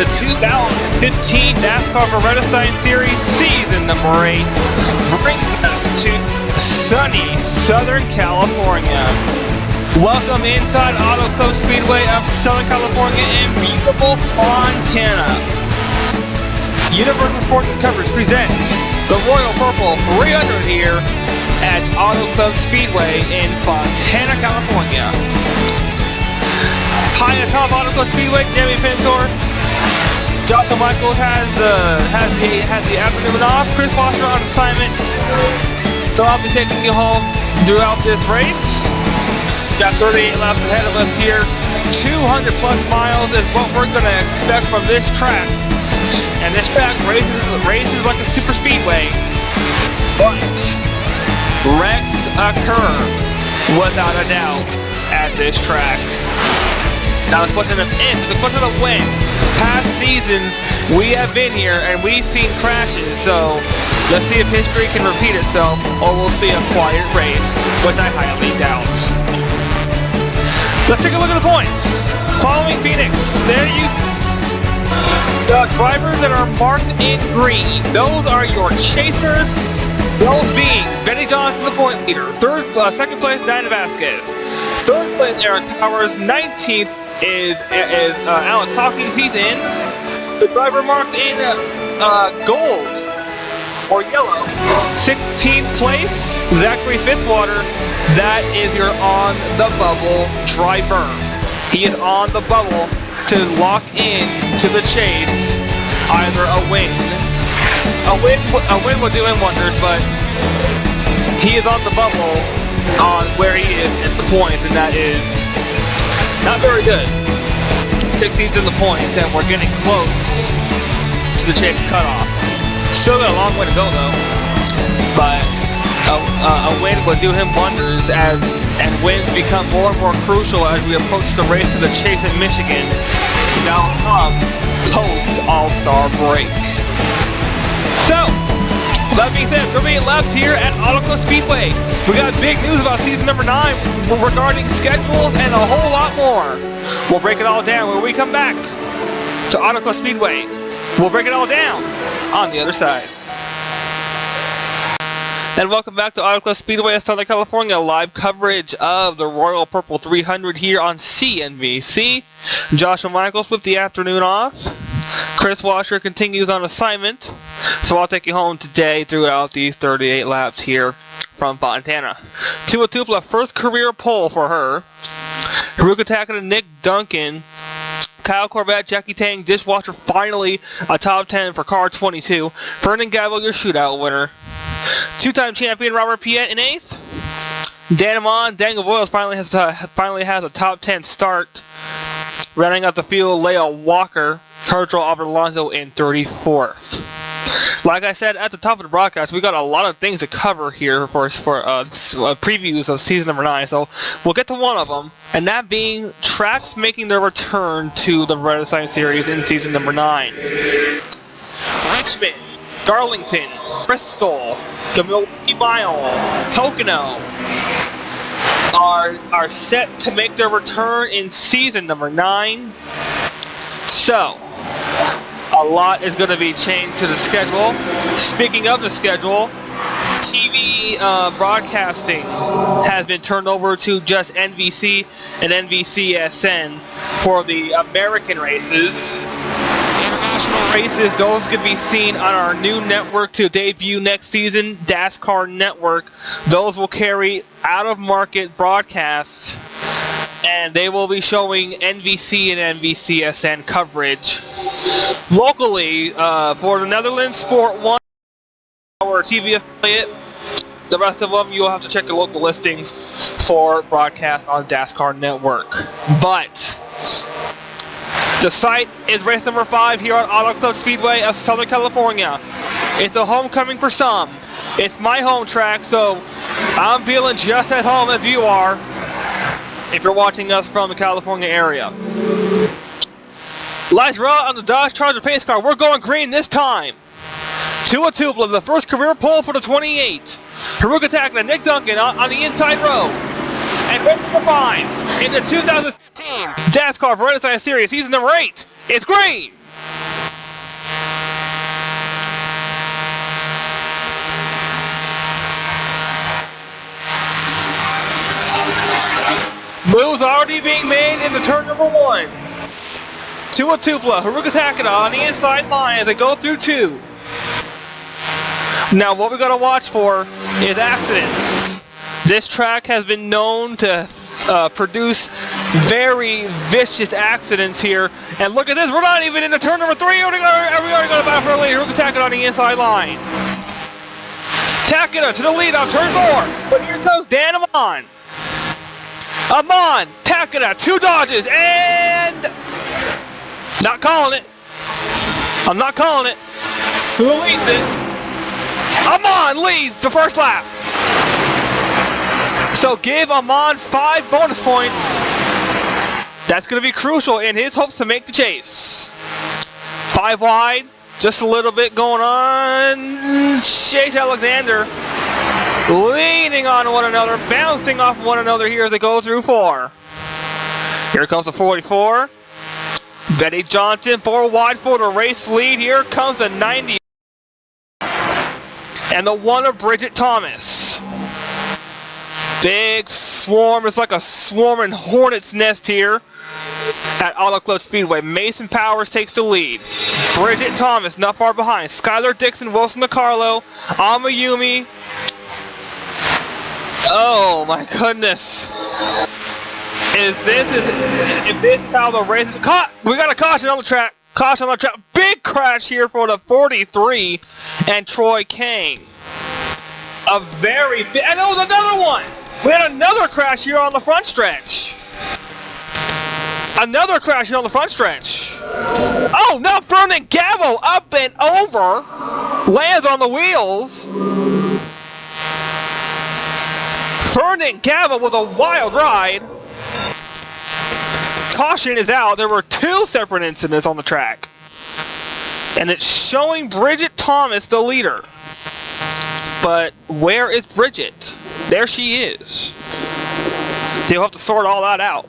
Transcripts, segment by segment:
the 2015 DASCAR Vredestein Series Season number 8 brings us to sunny Southern California. Welcome inside Auto Club Speedway of Southern California in beautiful Montana. Universal Sports Coverage presents the Royal Purple 300 here at Auto Club Speedway in Fontana, California. Hi atop Auto Club Speedway, Jamie Pintor. Joshua Michaels has the afternoon off. Chris Foster on assignment. So I'll be taking you home throughout this race. Got 38 laps ahead of us here. 200 plus miles is what we're going to expect from this track. And this track races like a super speedway. But wrecks occur without a doubt at this track. Now the question of if, the question of when. Past seasons, we have been here and we've seen crashes, so let's see if history can repeat itself, or we'll see a quiet race, which I highly doubt. Let's take a look at the points. Following Phoenix, there you the drivers that are marked in green. Those are your chasers. Those being Benny Johnson, the point leader. Second place, Diana Vasquez. Third place, Eric Powers. 19th is Alex Hawkins. He's in. The driver marked in gold or yellow. 16th place, Zachary Fitzwater. That is your on the bubble driver. He is on the bubble to lock in to the chase. Either a win will do him wonders, but he is on the bubble on where he is in the points, and that is not very good. 16th in the points, and we're getting close to the chase cutoff. Still got a long way to go though, but a win will do him wonders, and wins become more and more crucial as we approach the race to the chase in Michigan down from post All-Star break. So, that being said, 38 laps here at Auto Club Speedway. We got big news about season number 9 regarding schedules and a whole lot more. We'll break it all down when we come back to Auto Club Speedway. We'll break it all down on the other side. And welcome back to Auto Club Speedway of Southern California, live coverage of the Royal Purple 300 here on CNBC. Joshua Michaels with the afternoon off. Chris Washer continues on assignment, so I'll take you home today throughout these 38 laps here from Fontana. Tua Tupla, first career pole for her. Haruka Takada, Nick Duncan, Kyle Corbett, Jackie Tang, Dishwasher, finally a top 10 for car 22. Vernon Gavel, your shootout winner. Two-time champion Robert Piet in 8th. Dan Amon, Daniel Boyles finally has a top 10 start. Rounding out the field, Leah Walker, Herschel Albert Alonso in 34th. Like I said at the top of the broadcast, we got a lot of things to cover here for previews of season number 9. So we'll get to one of them, and that being tracks making their return to the Vredestein series in season number 9. Richmond, Darlington, Bristol, the Milwaukee Mile, Pocono are set to make their return in season number 9. So, a lot is going to be changed to the schedule. Speaking of the schedule, TV broadcasting has been turned over to just NBC and NBCSN for the American races. Races, those can be seen on our new network to debut next season, DASCAR Network. Those will carry out-of-market broadcasts, and they will be showing NBC and NBCSN coverage. Locally, for the Netherlands Sport 1, our TV affiliate, the rest of them, you'll have to check your local listings for broadcast on DASCAR Network. But the site is race number 5 here on Auto Club Speedway of Southern California. It's a homecoming for some. It's my home track, so I'm feeling just at home as you are if you're watching us from the California area. Lights are out on the Dodge Charger pace car. We're going green this time. Tua Tupla, the first career pole for the 28. Haruka Takada, Nick Duncan on the inside row. And race number 5 in the 2015 DASCAR Vredestein Series, season number 8. It's green. Moves already being made into turn number 1. Tua Tupla, Haruka Takeda on the inside line as they go through 2. Now what we gotta watch for is accidents. This track has been known to produce very vicious accidents here. And look at this, we're not even into turn number 3. We already got a battle for the lead. Haruka Takeda on the inside line. Takeda to the lead on turn 4. But here comes Dan Amon. Amon, Takeda, 2 dodges, and... Not calling it. I'm not calling it. Who leads it? Amon leads the first lap. So give Amon 5 bonus points. That's going to be crucial in his hopes to make the chase. 5 wide. Just a little bit going on. Chase Alexander leaning on one another, bouncing off one another here as they go through 4. Here comes the 44. Betty Johnson, 4 wide for the race lead. Here comes the 90. And the 1 of Bridget Thomas. Big swarm. It's like a swarming hornet's nest here at Auto Club Speedway. Mason Powers takes the lead. Bridget Thomas not far behind. Skylar Dixon, Wilson DiCarlo, Amayumi. Oh my goodness. If this is how the race is caught, we got a caution on the track. Caution on the track. Big crash here for the 43 and Troy Kane. A very big, and there was another one. We had another crash here on the front stretch. Another crash here on the front stretch. Oh no, Vernon Gavo up and over. Lands on the wheels. Vernon Gavo with a wild ride. Caution is out. There were 2 separate incidents on the track. And it's showing Bridget Thomas the leader. But where is Bridget? There she is. They'll have to sort all that out.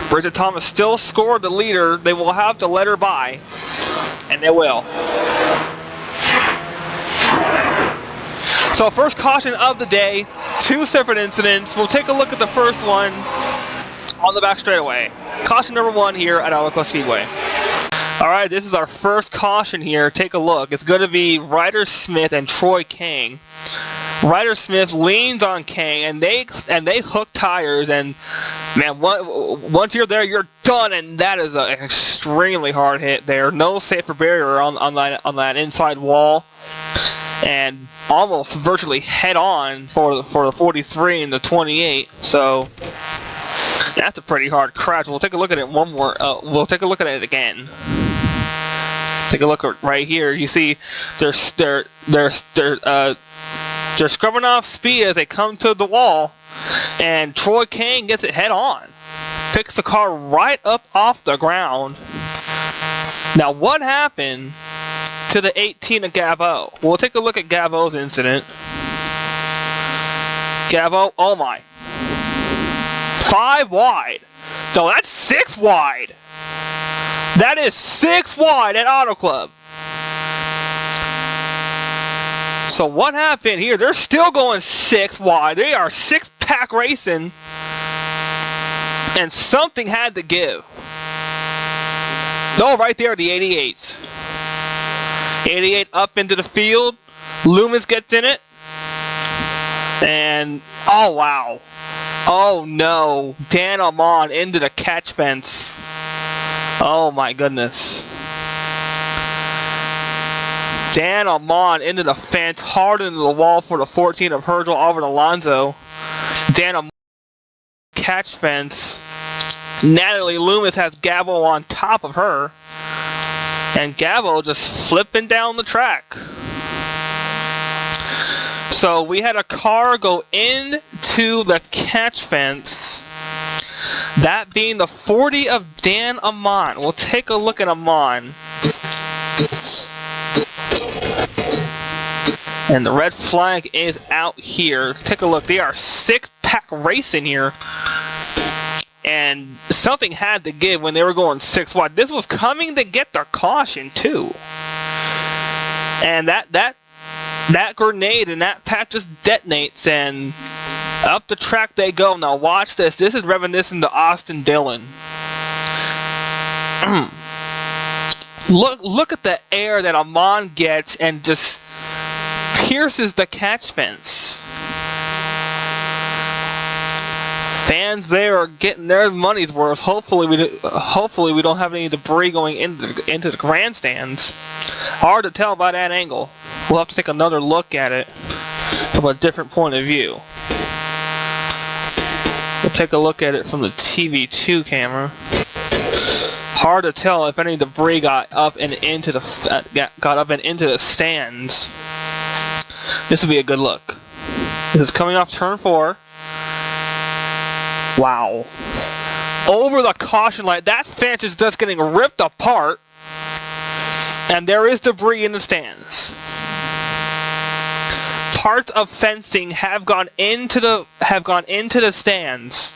Bridget Thomas still scored the leader. They will have to let her by. And they will. So first caution of the day, 2 separate incidents. We'll take a look at the first one on the back straightaway. Caution number 1 here at Auto Club Speedway. Alright, this is our first caution here. Take a look. It's going to be Ryder Smith and Troy Kane. Ryder Smith leans on Kane and they hook tires, and man, once you're there, you're done, and that is an extremely hard hit there. No safer barrier on that inside wall. And almost virtually head on for the 43 and the 28. So that's a pretty hard crash. We'll take a look at it one more. We'll take a look at it again. Take a look at right here. You see, they're scrubbing off speed as they come to the wall, and Troy Kane gets it head on, picks the car right up off the ground. Now, what happened to the 18 of Gabo? We'll take a look at Gabo's incident. Gabo, oh my. 5 wide. So that's 6 wide. That is 6 wide at Auto Club. So what happened here? They're still going 6 wide. They are 6-pack racing. And something had to give. Oh, right there, the 88s. 88 up into the field. Loomis gets in it. And, oh wow. Oh no. Dan Amon into the catch fence. Oh my goodness. Dan Amon into the fence, hard into the wall for the 14 of Virgil Albert Alonso. Dan Amon catch fence. Natalie Loomis has Gabo on top of her. And Gabo just flipping down the track. So we had a car go into the catch fence. That being the 40 of Dan Amon. We'll take a look at Amon. And the red flag is out here. Take a look. They are 6-pack racing here. And something had to give when they were going 6 wide. This was coming to get their caution too. And that grenade and that pack just detonates, and Up the track they go. Now watch this. This is reminiscent to Austin Dillon. Look at the air that Amon gets and just pierces the catch fence. Fans there are getting their money's worth. Hopefully we don't have any debris going into the grandstands. Hard to tell by that angle. We'll have to take another look at it from a different point of view. We'll take a look at it from the TV2 camera. Hard to tell if any debris got up and into the stands. This will be a good look. This is coming off turn 4. Wow. Over the caution light. That fence is just getting ripped apart. And there is debris in the stands. Parts of fencing have gone into the stands.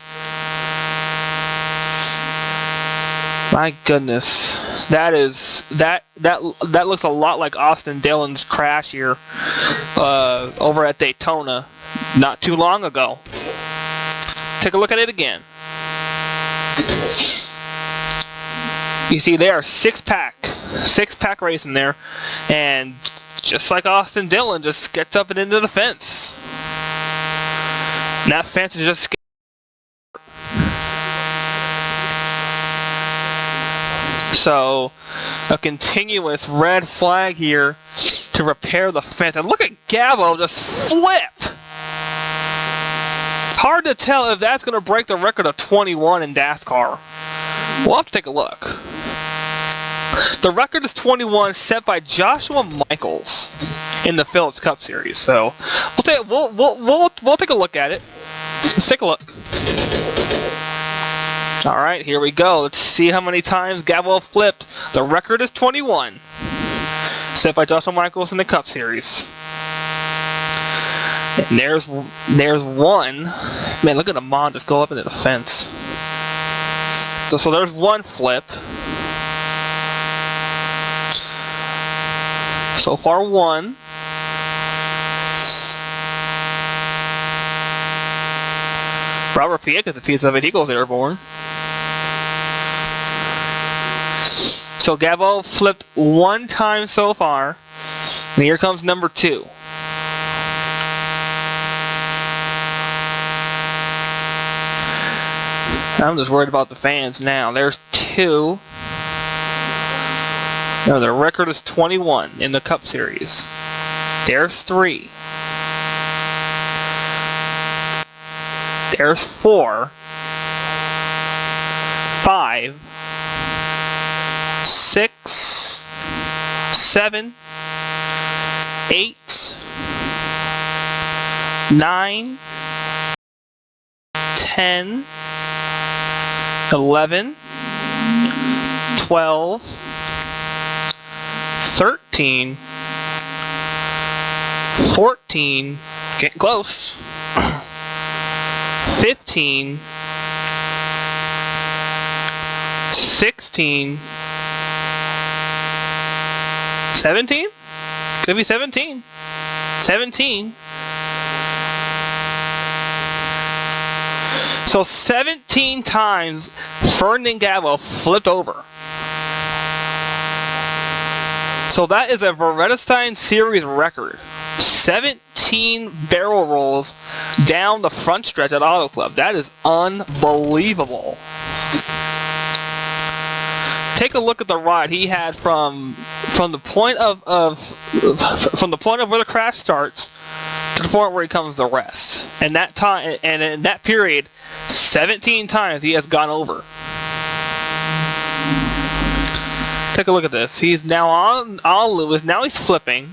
My goodness. That looks a lot like Austin Dillon's crash here over at Daytona not too long ago. Take a look at it again. You see there, six-pack racing there, and just like Austin Dillon, just gets up and into the fence. And that fence is just so a continuous red flag here to repair the fence. And look at Gabo just flip. Hard to tell if that's going to break the record of 21 in DASCAR. We'll have to take a look. The record is 21, set by Joshua Michaels in the Phillips Cup Series. So we'll take a look at it. Let's take a look. All right, here we go. Let's see how many times Gabo flipped. The record is 21, set by Joshua Michaels in the Cup Series. And there's one. Man, look at Amon just go up into the fence. So there's one flip. So far, one. Robert Piet gets a piece of it. He goes airborne. So Gabo flipped one time so far. And here comes number 2. I'm just worried about the fans now. There's 2. No, the record is 21 in the Cup Series. There's 3. There's 4. 5. 6. 7. 8. 9. 10. 11, 12, 13, 14, getting close, 15, 16, 17? Could be 17. 17. So 17 times Ferdinand Gabo flipped over. So that is a Vredestein Series record. 17 barrel rolls down the front stretch at Auto Club. That is unbelievable. Take a look at the ride he had from the point of where the crash starts to the point where he comes to rest. And that time, and in that period, 17 times he has gone over. Take a look at this. He's now on Lewis. Now he's flipping.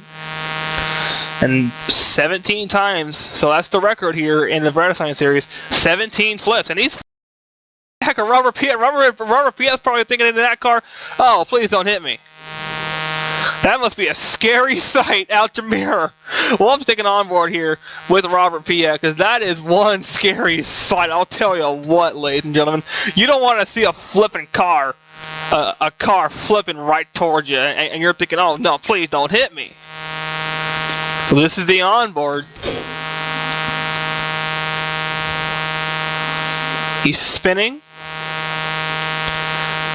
And 17 times. So that's the record here in the Vredestein Series. 17 flips. And he's heck of Robert Piet. Robert Piet's probably thinking in that car, oh, please don't hit me. That must be a scary sight out the mirror. Well, I'm sticking on board here with Robert Piet because that is one scary sight. I'll tell you what, ladies and gentlemen. You don't want to see a flipping car, a car flipping right towards you, and you're thinking, oh, no, please don't hit me. So this is the onboard. He's spinning.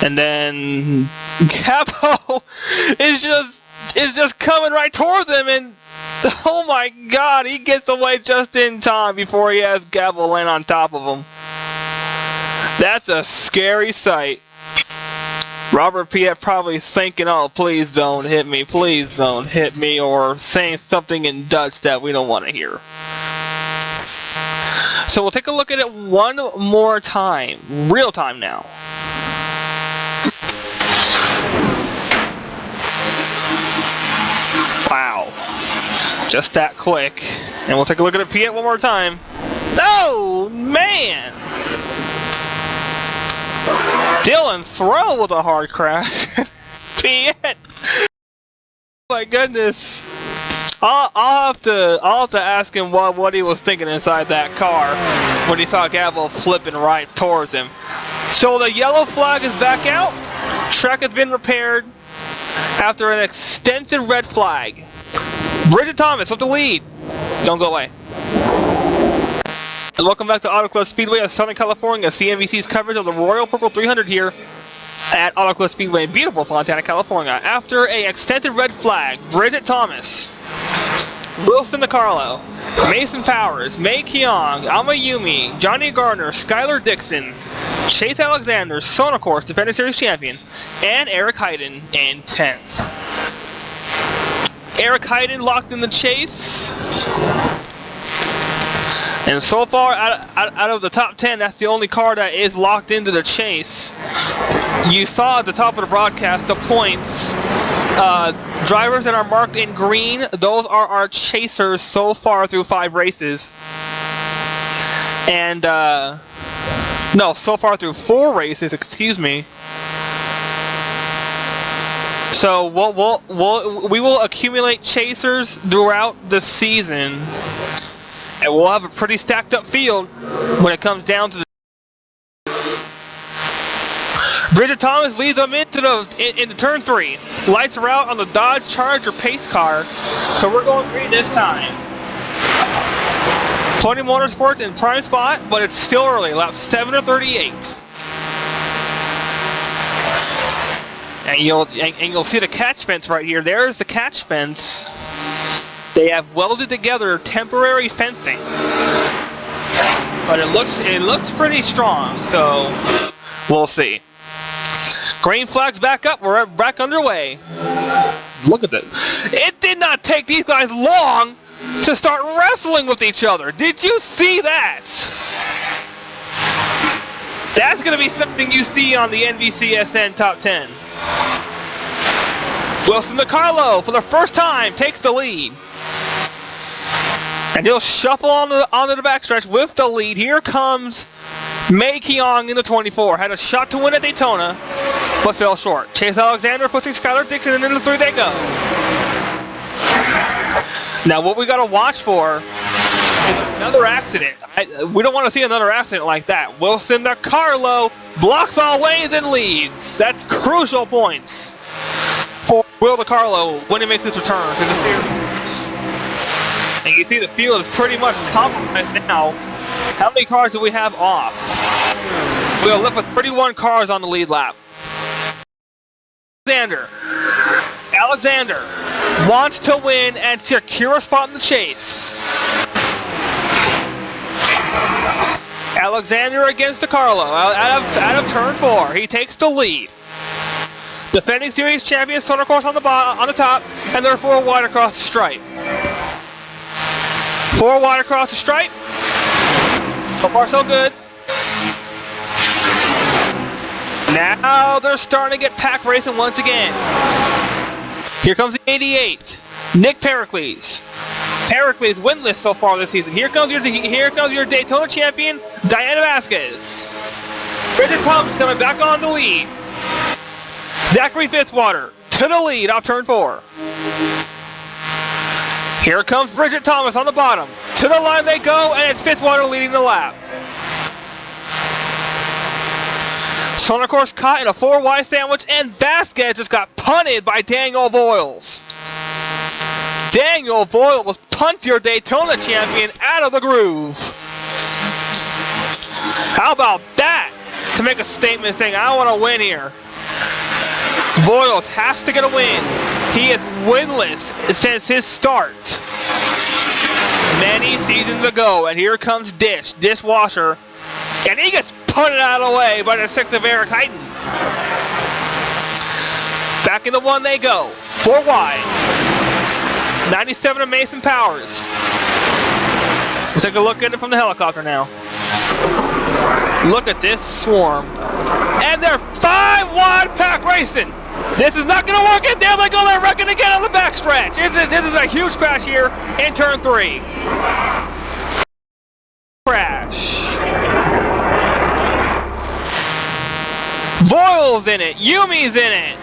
And then Gabo is just coming right towards him, and oh my god, he gets away just in time before he has Gabo land on top of him. That's a scary sight. Robert Piet probably thinking, oh, please don't hit me, or saying something in Dutch that we don't want to hear. So we'll take a look at it one more time, real time now. Wow, just that quick. And we'll take a look at it, Piet, one more time. Oh, man! Dylan Throw with a hard crash. Piet! Oh my goodness. I'll have to ask him what he was thinking inside that car when he saw Gabo flipping right towards him. So the yellow flag is back out. Track has been repaired after an extensive red flag. Bridget Thomas with the lead. Don't go away. And welcome back to Auto Club Speedway of Southern California. CNBC's coverage of the Royal Purple 300 here at Auto Club Speedway in beautiful Fontana, California. After a extended red flag, Bridget Thomas, Wilson DiCarlo, Mason Powers, Mei Keong, Ama Yumi, Johnny Gardner, Skylar Dixon, Chase Alexander, Sonocourse, defending series champion, and Eric Heiden in 10th. Eric Heiden locked in the chase. And so far, out of the top 10, that's the only car that is locked into the chase. You saw at the top of the broadcast the points. Drivers that are marked in green, those are our chasers so far through 5 races. And, no, so far through 4 races, excuse me. So we will accumulate chasers throughout the season. And we'll have a pretty stacked up field when it comes down to the... Bridget Thomas leads them into turn 3. Lights are out on the Dodge Charger pace car. So we're going green this time. Pony Motorsports in prime spot, but it's still early. Lap 7 or 38. And you'll see the catch fence right here. There's the catch fence. They have welded together temporary fencing, but it looks pretty strong. So we'll see. Green flag's back up. We're back underway. Look at this. It did not take these guys long to start wrestling with each other. Did you see that? That's going to be something you see on the NBCSN Top 10. Wilson DiCarlo, for the first time, takes the lead. And he'll shuffle onto the backstretch with the lead. Here comes Mei Keong in the 24. Had a shot to win at Daytona, but fell short. Chase Alexander pushing Skylar Dixon, and into the 3 they go. Now what we got to watch for is another accident. We don't want to see another accident like that. Wilson DiCarlo blocks all lanes and leads. That's crucial points for Will DiCarlo when he makes his return to the series. And you see the field is pretty much compromised now. How many cars do we have off? We're left with 31 cars on the lead lap. Alexander wants to win and secure a spot in the chase. Alexander against DiCarlo out of turn 4. He takes the lead. Defending series champion Sonocourse on the top, and they're 4 wide across the stripe. 4 wide across the stripe. So far so good. Now they're starting to get pack racing once again. Here comes the 88. Nick Pericles. Pericles winless so far this season. Here comes your Daytona champion, Diana Vasquez. Bridget Thomas coming back on the lead. Zachary Fitzwater to the lead off turn 4. Here comes Bridget Thomas on the bottom. To the line they go, and it's Fitzwater leading the lap. Sonocourse caught in a 4-wide sandwich, and Vasquez just got punted by Daniel Voiles. Daniel Voiles punched your Daytona champion out of the groove. How about that? to make a statement saying, I want to win here. Voiles has to get a win. He is winless since his start many seasons ago. And here comes Dishwasher. And he gets punted out of the way by the 6 of Eric Heighton. Back in the 1 they go. 4 wide. 97 of Mason Powers. We'll take a look at it from the helicopter now. Look at this swarm. And they're 5 wide pack racing. This is not going to work. And there they go. They're wrecking again on the backstretch. This is a huge crash here in turn 3. Crash. Voiles in it. Yumi's in it.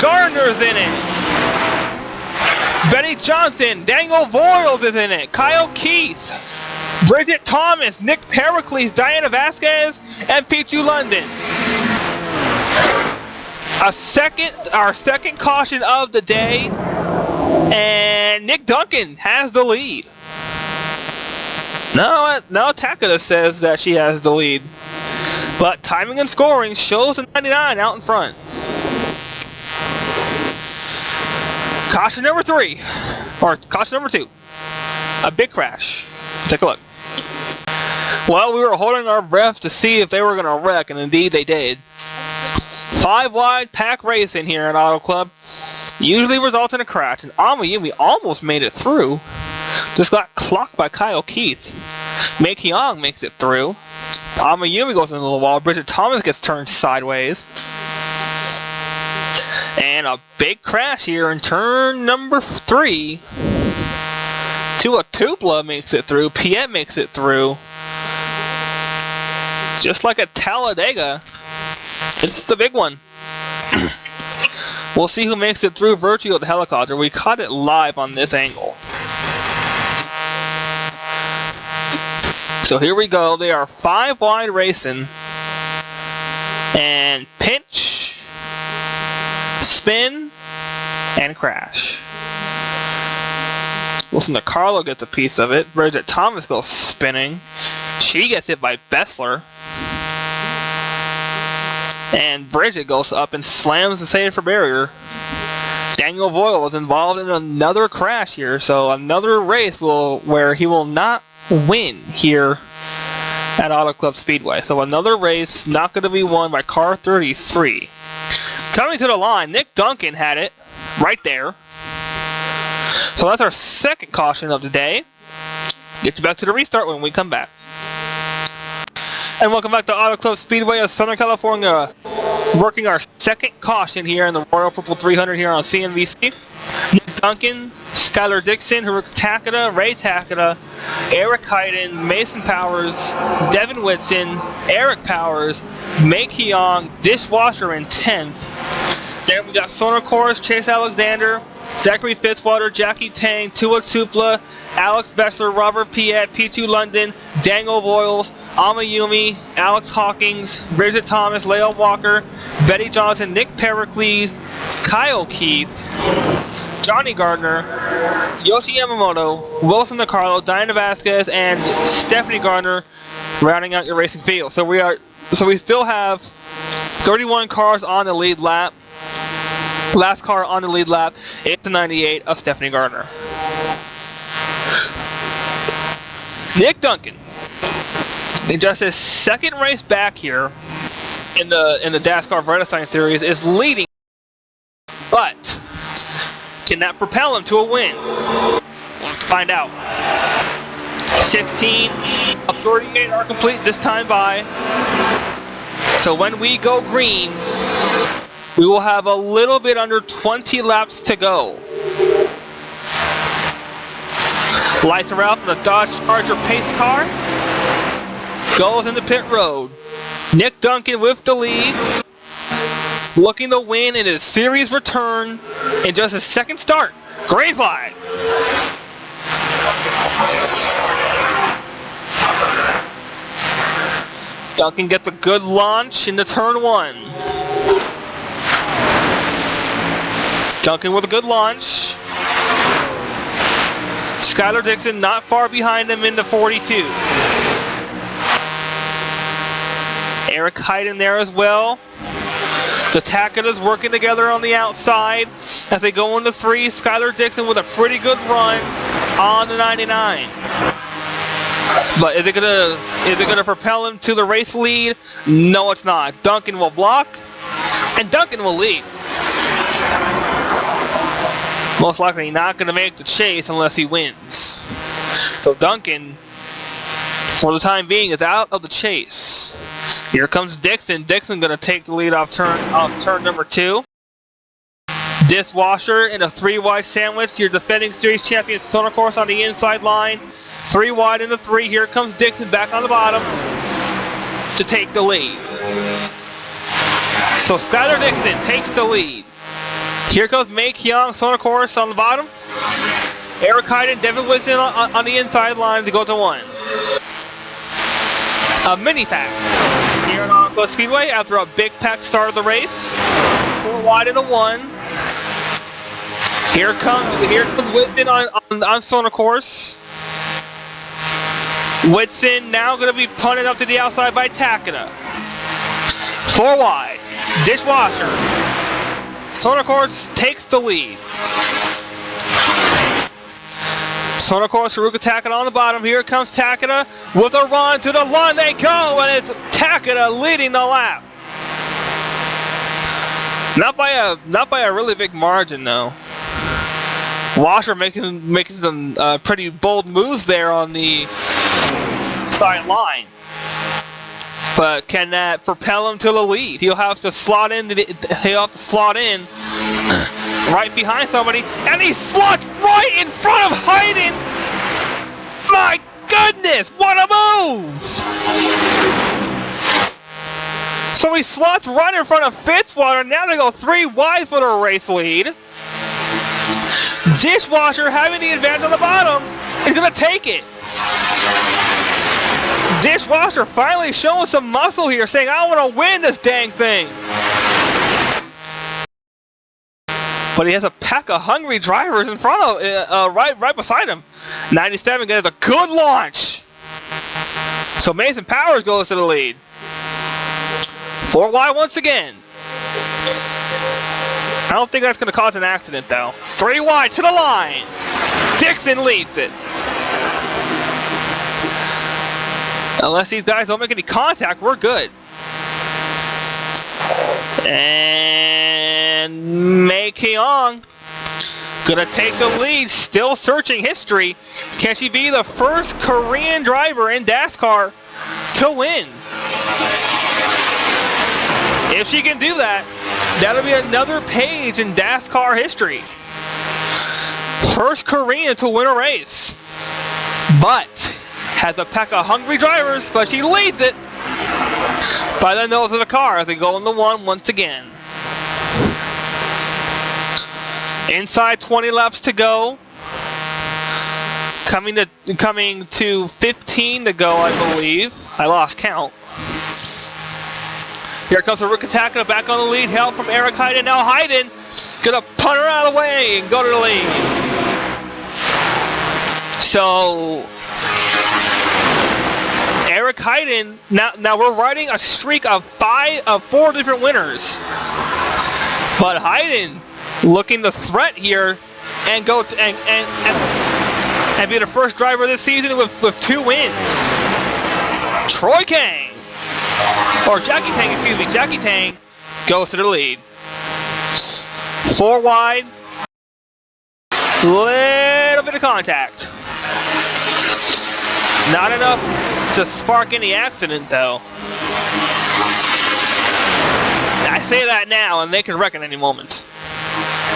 Gardner's in it. Betty Johnson. Daniel Voiles is in it. Kyle Keith. Bridget Thomas. Nick Pericles. Diana Vasquez. And Pichu London. Our second caution of the day. And Nick Duncan has the lead. No, Takeda says that she has the lead. But timing and scoring shows the 99 out in front. Caution number 3. Or caution number 2. A big crash. Take a look. Well, we were holding our breath to see if they were going to wreck, and indeed they did. 5 wide pack racing here at Auto Club usually results in a crash, and Amayumi almost made it through. Just got clocked by Kyle Keith. Mei Kiang makes it through. Amayumi goes into the wall. Bridget Thomas gets turned sideways. And a big crash here in turn number 3. Tua Tupla makes it through. Piet makes it through. Just like at Talladega, it's the big one. We'll see who makes it through virtually with the helicopter. We caught it live on this angle. So here we go. They are 5 wide racing. And pinch, spin, and crash. Wilson DeCarlo gets a piece of it. Bridget Thomas goes spinning. She gets hit by Bessler. And Bridget goes up and slams the save for barrier. Daniel Voiles was involved in another crash here, so another race where he will not win here at Auto Club Speedway. So another race not going to be won by car 33. Coming to the line, Nick Duncan had it right there. So that's our second caution of the day. Get you back to the restart when we come back. And welcome back to Auto Club Speedway of Southern California. Working our second caution here in the Royal Purple 300 here on CNBC. Nick Duncan, Skylar Dixon, Takeda, Ray Takeda, Eric Hyden, Mason Powers, Devin Whitson, Eric Powers, Mei Kiang, Dishwasher in 10th. Then we got Sonar Chorus, Chase Alexander, Zachary Fitzwater, Jackie Tang, Tua Tupla, Alex Bessler, Robert Piet, Pichu London, Daniel Voiles, Amayumi, Alex Hawkins, Bridget Thomas, Leo Walker, Betty Johnson, Nick Pericles, Kyle Keith, Johnny Gardner, Yoshi Yamamoto, Wilson DeCarlo, Diana Vasquez, and Stephanie Gardner rounding out your racing field. So we still have 31 cars on the lead lap. Last car on the lead lap is the 98 of Stephanie Gardner. Nick Duncan, in just his second race back here in the DASCAR Vredestein series, is leading, but can that propel him to a win? We'll find out. 16 of 38 are complete this time by. So when we go green, we will have a little bit under 20 laps to go. Lights are out, and the Dodge Charger pace car goes into pit road. Nick Duncan with the lead, looking to win in his series return in just his second start. Green flag. Duncan gets a good launch into turn 1. Duncan with a good launch. Skylar Dixon not far behind him into 42. Eric Hyden there as well. The Takeda's working together on the outside as they go into 3. Skylar Dixon with a pretty good run on the 99. But is it gonna propel him to the race lead? No, it's not. Duncan will block, and Duncan will lead. Most likely not gonna make the chase unless he wins. So Duncan, for the time being, is out of the chase. Here comes Dixon. Dixon gonna take the lead off turn number 2. Dishwasher in a 3 wide sandwich. Your defending series champion Sonar Course on the inside line. 3 wide into 3. Here comes Dixon back on the bottom to take the lead. So Skylar Dixon takes the lead. Here comes Mei Kyung, Sonar Course on the bottom. Eric Hyden, Devin Wilson on the inside line to go to 1. A mini pack here at Encore Speedway after a big pack start of the race. 4 wide into 1. Here comes Whitson on Sonar Course. Whitson now going to be punted up to the outside by Takeda. 4 wide. Dishwasher. Sonar Course takes the lead. Sonar Course, Haruka Takeda on the bottom. Here comes Takeda with a run to the line. They go, and it's Takeda leading the lap. Not by a really big margin though. Washer making some pretty bold moves there on the side line. But can that propel him to the lead? He'll have to slot in right behind somebody, and he slots right in front of Hyden. My goodness, what a move! So he slots right in front of Fitzwater. Now they go 3 wide for the race lead. Dishwasher, having the advantage on the bottom, is going to take it. Dishwasher finally showing some muscle here, saying, I want to win this dang thing. But he has a pack of hungry drivers in front of, right beside him. 97 gets a good launch. So Mason Powers goes to the lead. 4 wide once again. I don't think that's going to cause an accident though. 3 wide to the line. Dixon leads it. Unless these guys don't make any contact, we're good. And Mei Kyung gonna take the lead, still searching history. Can she be the first Korean driver in DASCAR to win? If she can do that, that'll be another page in DASCAR history. First Korean to win a race. But has a pack of hungry drivers, but she leads it by the nose of the car as they go into 1 once again. Inside 20 laps to go. Coming to 15 to go, I believe. I lost count. Here comes Haruka Takeda back on the lead. Help from Eric Hyden. Now Hyden gonna punt her out of the way and go to the lead. So Eric Hyden, now we're riding a streak of 4 different winners. But Hyden looking to threat here and go to, and be the first driver this season with 2 wins. Troy Kang, or Jackie Tang, excuse me, Jackie Tang goes to the lead. 4 wide, little bit of contact. Not enough to spark any accident though. I say that now and they can wreck at any moment.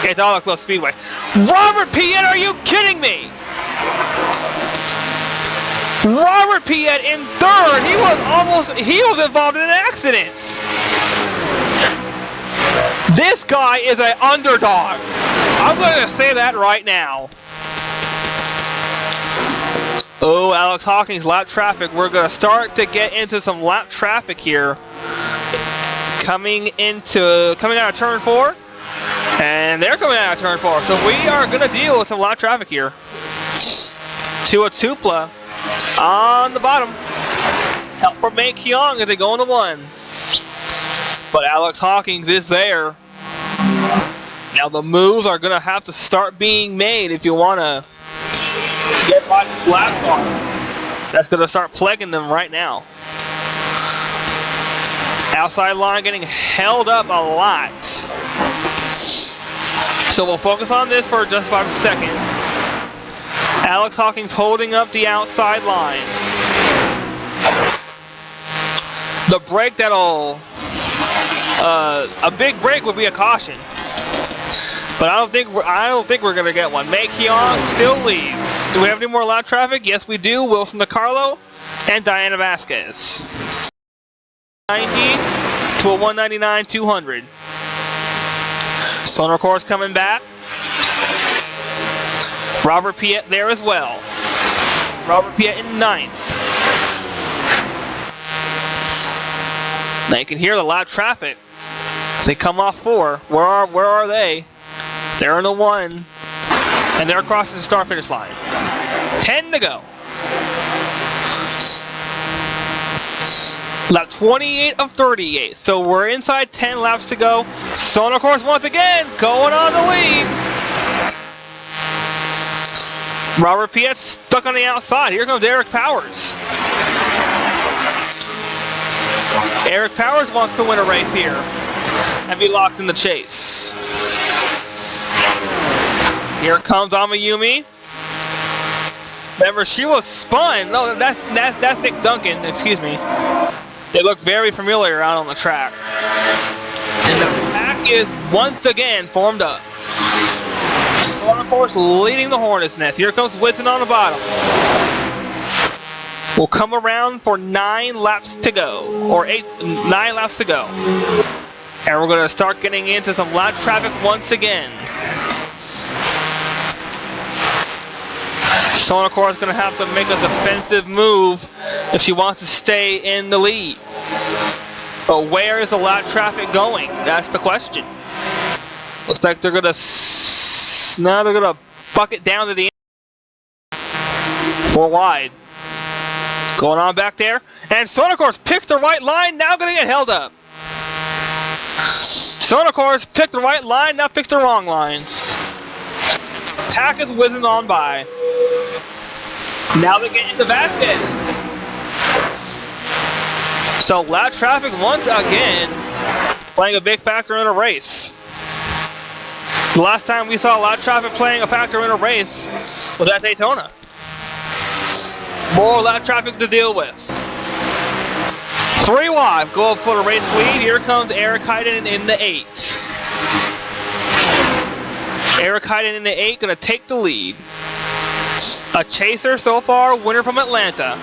It's all a close speedway. Robert Piet, are you kidding me? Robert Piet in 3rd. He was involved in an accident. This guy is an underdog. I'm going to say that right now. Oh, Alex Hawkins, lap traffic. We're going to start to get into some lap traffic here. Coming out of turn 4. And they're coming out of turn 4. So we are going to deal with some lap traffic here. Tua Tupla on the bottom. Help from Mei Kyung as they go into 1. But Alex Hawkins is there. Now the moves are going to have to start being made if you want to get by the lap car. That's going to start plaguing them right now. Outside line getting held up a lot. So we'll focus on this for just about a second. Alex Hawkins holding up the outside line. The break that'll... a big break would be a caution. But I don't think we're gonna get one. Mei Keong still leads. Do we have any more lap traffic? Yes, we do. Wilson DiCarlo and Diana Vasquez. 90 to a 199-200. Sonar Course coming back. Robert Piet there as well. Robert Piet in 9th. Now you can hear the lap traffic. They come off 4. Where are they? They're in the 1. And they're across the start finish line. 10 to go. Lap 28 of 38. So we're inside 10 laps to go. Sonar Course once again going on the lead. Robert Piet stuck on the outside. Here comes Eric Powers. Eric Powers wants to win a race here and be locked in the chase. Here comes Amayumi. Remember, she was spun. No, that's Nick Duncan. Excuse me. They look very familiar out on the track. And the pack is once again formed up. Sonar Course leading the Hornets' Nest. Here comes Whitson on the bottom. We'll come around for 9 laps to go. Or 9 laps to go. And we're going to start getting into some lap traffic once again. Sonar Course is going to have to make a defensive move if she wants to stay in the lead. But where is the lap traffic going? That's the question. Looks like they're going to... Now they're going to buck it down to the end. 4 wide. Going on back there. And Sonar Course picks the right line. Now going to get held up. Sonar Course picked the right line. Now picks the wrong line. Pack is whizzing on by. Now they're getting to Vasquez. So lap traffic once again playing a big factor in a race. The last time we saw lap traffic playing a factor in a race was at Daytona. More lap traffic to deal with. 3 wide, go up for the race lead. Here comes Eric Heiden in the 8. Eric Heiden in the 8 gonna take the lead. A chaser so far, winner from Atlanta.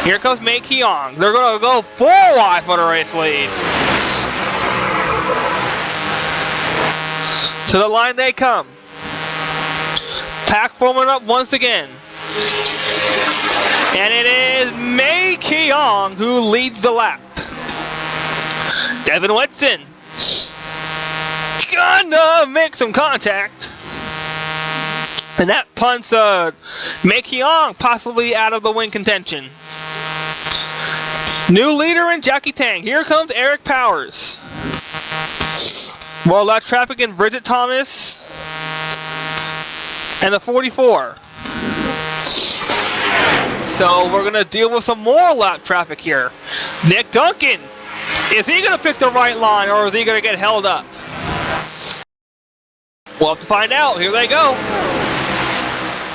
Here comes Mei Keong. They're gonna go 4 wide for the race lead. To the line they come. Pack forming up once again. And it is Mei Keong who leads the lap. Devin Whitson gonna make some contact. And that punts Mei Keong possibly out of the win contention. New leader in Jackie Tang. Here comes Eric Powers. More lap traffic in Bridget Thomas. And the 44. So we're going to deal with some more lap traffic here. Nick Duncan. Is he going to pick the right line or is he going to get held up? We'll have to find out. Here they go.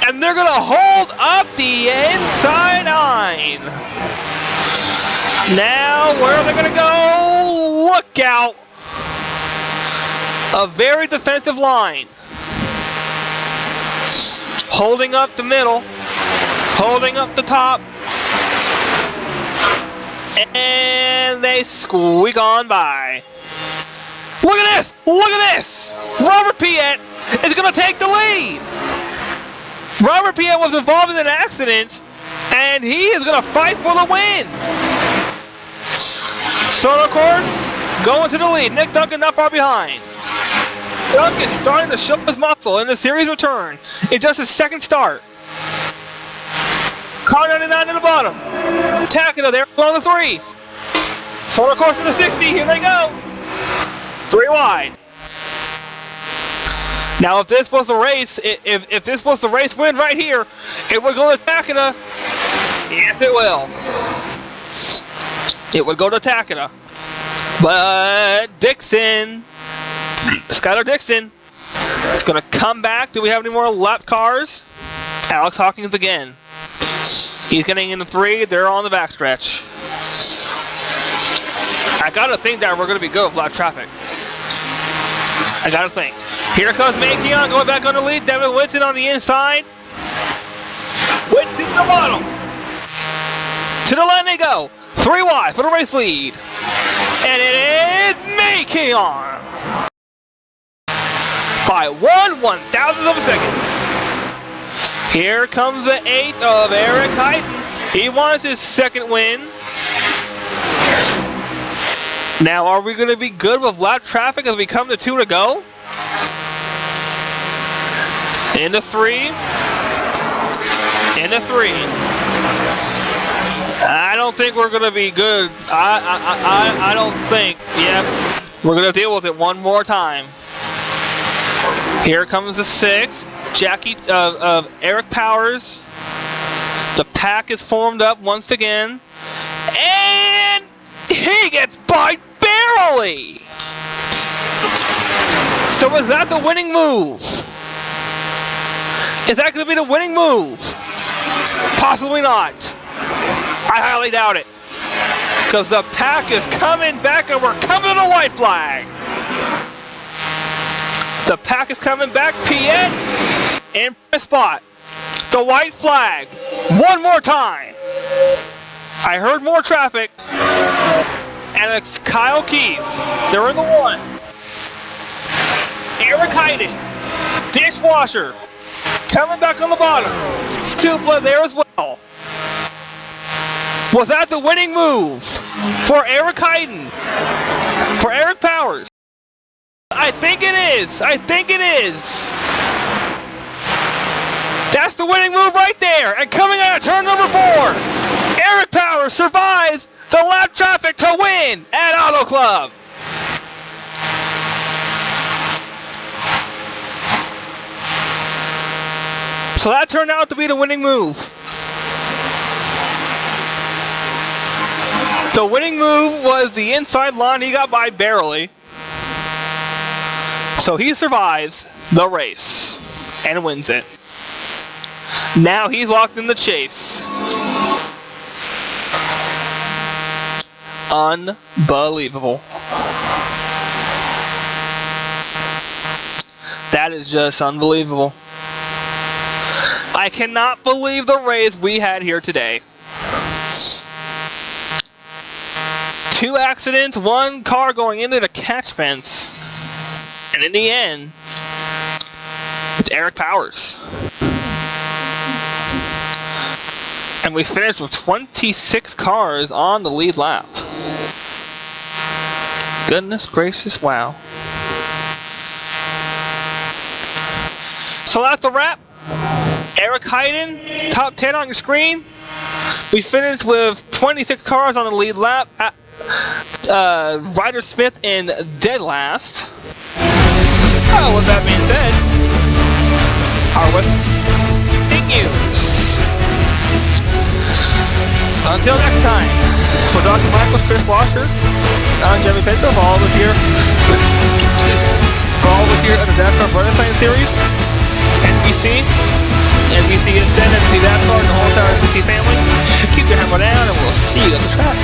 And they're going to hold up the inside 9. Now, where are they going to go? Look out. A very defensive line. Holding up the middle. Holding up the top. And they squeak on by. Look at this! Look at this! Robert Piet is going to take the lead. Robert Piet was involved in an accident, and he is going to fight for the win. Sonar Course going to the lead. Nick Duncan not far behind. Duncan starting to show his muscle in the series return in just his second start. Car 99 in the bottom. Tackle there along the 3. Sonar Course in the 60. Here they go. 3 wide. Now, if this was the race, if this was the race win right here, it would go to Takeda. Yes, it will. It would go to Takeda. But Dixon, Skylar Dixon, is going to come back. Do we have any more lap cars? Alex Hawkins again. He's getting into 3. They're on the backstretch. I got to think that we're going to be good with lap traffic. I got to think. Here comes Makion going back on the lead. Devin Winston on the inside. Winston to the bottom. To the line they go. 3 wide for the race lead. And it is Makion. By 1/1000th of a second. Here comes the 8th of Eric Heiden. He wants his 2nd win. Now, are we going to be good with lap traffic as we come to 2 to go? Into 3. Into 3. I don't think we're going to be good. I don't think. Yep. We're going to deal with it one more time. Here comes the 6th. Jackie Eric Powers. The pack is formed up once again. And he gets by barely. So is that the winning move? Is that going to be the winning move? Possibly not. I highly doubt it. Because the pack is coming back and we're coming to the white flag. The pack is coming back. Piet in spot. The white flag. One more time. I heard more traffic. And it's Kyle Keith. They're in the 1. Eric Heiden. Dishwasher. Coming back on the bottom. Tupla there as well. Was that the winning move for Eric Heiden? For Eric Powers? I think it is. I think it is. That's the winning move right there. And coming out of turn number 4, Eric Powers survives the lap traffic to win at Auto Club. So that turned out to be the winning move. The winning move was the inside line. He got by barely. So he survives the race and wins it. Now he's locked in the chase. Unbelievable. That is just unbelievable. I cannot believe the race we had here today. 2 accidents, 1 car going into the catch fence. And in the end, it's Eric Powers. And we finished with 26 cars on the lead lap. Goodness gracious, wow. So that's the wrap. Eric Heiden, top 10 on your screen. We finished with 26 cars on the lead lap. Ryder Smith in dead last. So with that being said, our West continues. Until next time, for Dr. Michaels, Chris Washer, I'm Jimmy Pinto, for all of us here at the DASCAR Vredestein series, NBC Extend, NBC DASCAR, and the whole entire NBC family. Keep your hammer down, and we'll see you on the track.